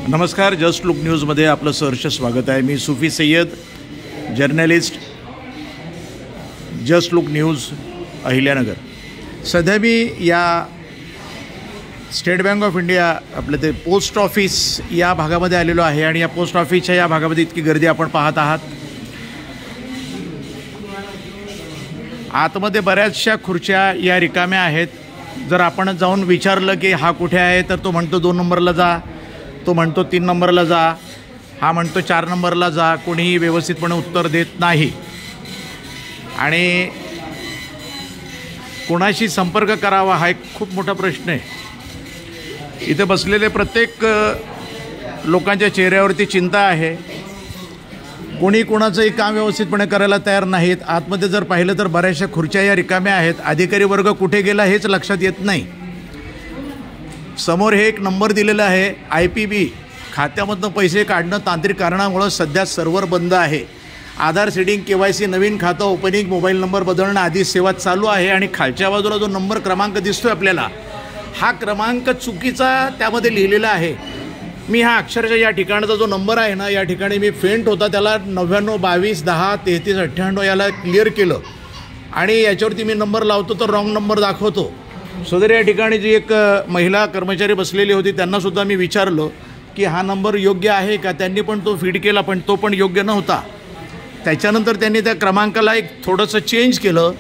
नमस्कार, just look न्यूजमध्ये आपलं सहर्ष स्वागत आहे। मी Sufi Sayyad, journalist, just look news, Ahilyanagar. सध्या मी या स्टेट बँक ऑफ इंडिया आपलं ते पोस्ट ऑफिस या भागामध्ये आलेलो आहे आणि या पोस्ट ऑफिसच्या या भागामध्ये इतकी गर्दी आपण पाहत आहात। आतमध्ये बऱ्याचशा खुर्च्या या रिकाम्या आहेत। जर आपण जाऊन विचारलं की हा कुठे आहे तर तो म्हणतो 2 नंबरला जा, तो म्हणतो 3 नंबरला जा, हा म्हणतो 4 नंबरला जा। कोणीही व्यवस्थितपणे उत्तर देत नाही आणि कोणाशी संपर्क करावा हा एक खूप मोठा प्रश्न आहे। इथे बसलेले प्रत्येक लोकांच्या चेहऱ्यावरती चिंता आहे। कोणी कोणाचंही काम व्यवस्थितपणे करायला तयार नाहीत। आतमध्ये जर पाहिलं तर बऱ्याचशा खुर्च्या या रिकाम्या आहेत। अधिकारी वर्ग कुठे गेला हेच लक्षात येत नाही। समोर हे एक नंबर दिलेला आहे, IPB खात्यामधनं पैसे काढणं तांत्रिक कारणामुळे सध्या सर्व्हर बंद आहे। आधार सीडिंग, KYC, नवीन खातं ओपनिंग, मोबाईल नंबर बदलणं आदी सेवा चालू आहे। आणि खालच्या बाजूला जो नंबर क्रमांक दिसतोय आपल्याला, हा क्रमांक चुकीचा त्यामध्ये लिहिलेला आहे। मी हा अक्षरशः या ठिकाणचा जो नंबर आहे ना, या ठिकाणी मी फेंट होता त्याला 99 22 10 33 98 याला क्लिअर केलं आणि याच्यावरती मी नंबर लावतो तर रॉंग नंबर दाखवतो। सदर या ठिकाणी जी एक महिला कर्मचारी बसलेली होती त्यांनासुद्धा मी विचारलं की हा नंबर योग्य आहे का। त्यांनी पण तो फीड केला पण तो पण योग्य नव्हता। त्याच्यानंतर त्यांनी त्या क्रमांकाला एक थोडंसं चेंज केलं।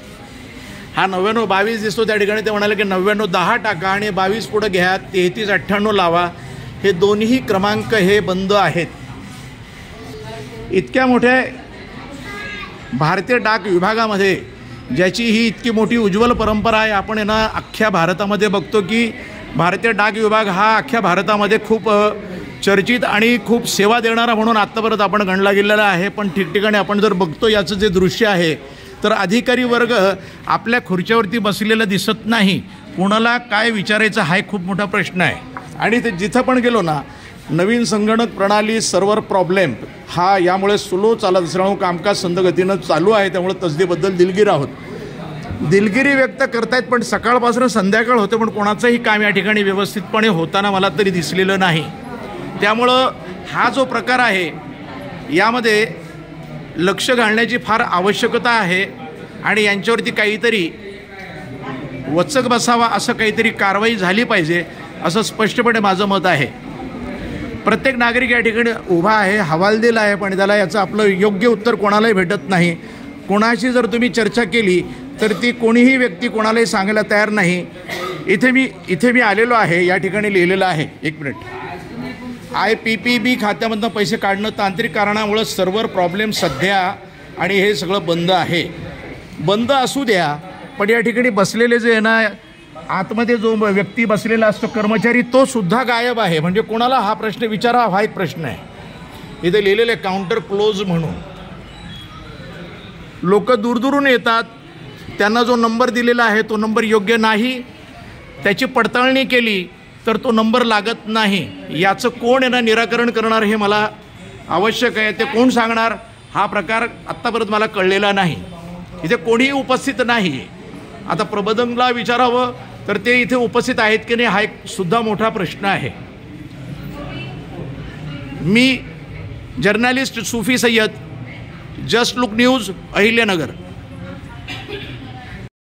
हा 99 22 दिसतो त्या ठिकाणी ते म्हणाले की 99 10 टाका आणि 22 पुढं घ्या, 33 98 लावा। हे दोन्ही क्रमांक हे बंद आहेत। इतक्या मोठ्या भारतीय डाक विभागामध्ये ज्याची ही इतकी मोठी उज्ज्वल परंपरा आहे, आपण ना अख्ख्या भारतामध्ये बघतो की भारतीय डाक विभाग हा अख्ख्या भारतामध्ये खूप चर्चित आणि खूप सेवा देणारा म्हणून आत्तापर्यंत आपण गणला गेलेला आहे। पण ठिकठिकाणी आपण जर बघतो याचं जे दृश्य आहे तर अधिकारी वर्ग आपल्या खुर्च्यावरती बसलेला दिसत नाही। कोणाला काय विचारायचं हा एक खूप मोठा प्रश्न आहे। आणि ते जिथं पण गेलो ना, नवीन संगणक प्रणाली सर्व्हर प्रॉब्लेम हा यामुळे स्लो चालत असल्यामुळे कामकाज संथगतीनं चालू आहे। त्यामुळे तसदीबद्दल दिलगीर आहोत, दिलगिरी व्यक्त करतायत। पण सकाळपासून संध्याकाळ होते पण कोणाचंही काम या ठिकाणी व्यवस्थितपणे होताना मला तरी दिसलेलं नाही। त्यामुळं हा जो प्रकार आहे यामध्ये लक्ष घालण्याची फार आवश्यकता आहे आणि यांच्यावरती काहीतरी वचक बसावा, असं काहीतरी कारवाई झाली पाहिजे असं स्पष्टपणे माझं मत आहे। प्रत्येक नागरिक या ठिकाणी उभा आहे, हवालदिल आहे, पण त्याला याचं आपलं योग्य उत्तर कोणालाही भेटत नाही। कोणाशी जर तुम्ही चर्चा केली तर ती कोणीही व्यक्ती कोणालाही सांगायला तयार नाही। इथे मी आलेलो आहे, या ठिकाणी लिहिलेलं आहे, 1 मिनिट, IPPB खात्यामधनं पैसे काढणं तांत्रिक कारणामुळे सर्व्हर प्रॉब्लेम सध्या आणि हे सगळं बंद आहे। बंद असू द्या, पण या ठिकाणी बसलेले जे आहे ना, आतमध्ये जो व्यक्ती बसलेला असतो कर्मचारी, तो सुद्धा गायब आहे। म्हणजे कोणाला हा प्रश्न विचारावा हा एक प्रश्न आहे। इथे लिहिलेले काउंटर क्लोज म्हणून। लोक दूरदूरून येतात, त्यांना जो नंबर दिलेला आहे तो नंबर योग्य नाही, त्याची पडताळणी केली तर तो नंबर लागत नाही। याचं कोण आहे ना निराकरण करणार हे मला आवश्यक आहे। ते कोण सांगणार हा प्रकार आत्तापर्यंत मला कळलेला नाही। इथे कोणीही उपस्थित नाही। आता प्रबोधनला विचारावं तर ते इथे उपस्थित आहेत की नाही हा एक सुद्धा मोठा प्रश्न आहे। मी journalist Sufi Sayyad, just look news, Ahilyanagar.